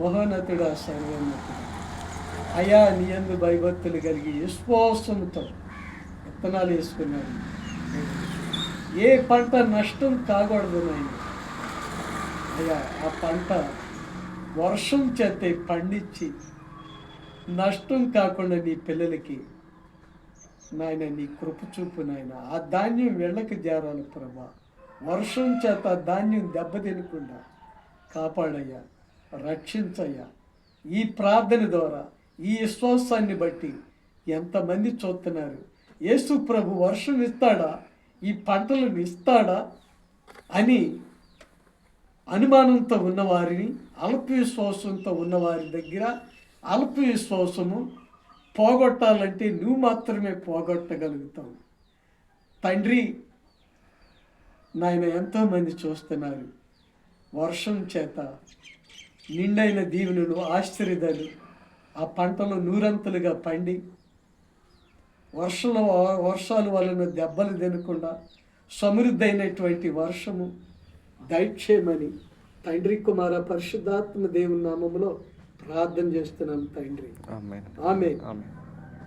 మహోన్నతుడా, సర్వోన్నతుడా, అయా నీ యందు భయభక్తులు కలిగి విశ్వాసంతో విత్తనాలు వేసుకున్నాడు. ఏ పంట నష్టం కాకూడదు నాయన. అయ్యా ఆ పంట వర్షం చేత పండించి నష్టం కాకుండా నీ పిల్లలకి నాయన నీ కృప చూపు నాయన. ఆ ధాన్యం వెళ్ళకి చేరాలి ప్రభా. వర్షం చేత ధాన్యం దెబ్బతినకుండా కాపాడయ్యా, రక్షించయ్యా. ఈ ప్రార్థన ద్వారా ఈ విశ్వాసాన్ని బట్టి ఎంతమంది చూస్తున్నారు. యేసు ప్రభు వర్షం ఇస్తాడా, ఈ పంటలను ఇస్తాడా అని అనుమానంతో ఉన్నవారిని, అల్ప విశ్వాసంతో ఉన్నవారి దగ్గర అల్ప విశ్వాసము పోగొట్టాలంటే నువ్వు మాత్రమే పోగొట్టగలుగుతావు తండ్రి. నాయన ఎంతోమంది చూస్తున్నారు. వర్షం చేత నిండైన దీవెనలు, ఆశ్చర్యతలు ఆ పంటలు నూరంతలుగా పండి వర్షాల వలన దెబ్బలు తినకుండా సమృద్ధి అయినటువంటి వర్షము దయచేయమని తండ్రి, కుమార, పరిశుద్ధాత్మ దేవుని నామములో ప్రార్థన చేస్తున్నాం తండ్రి. ఆమేన్.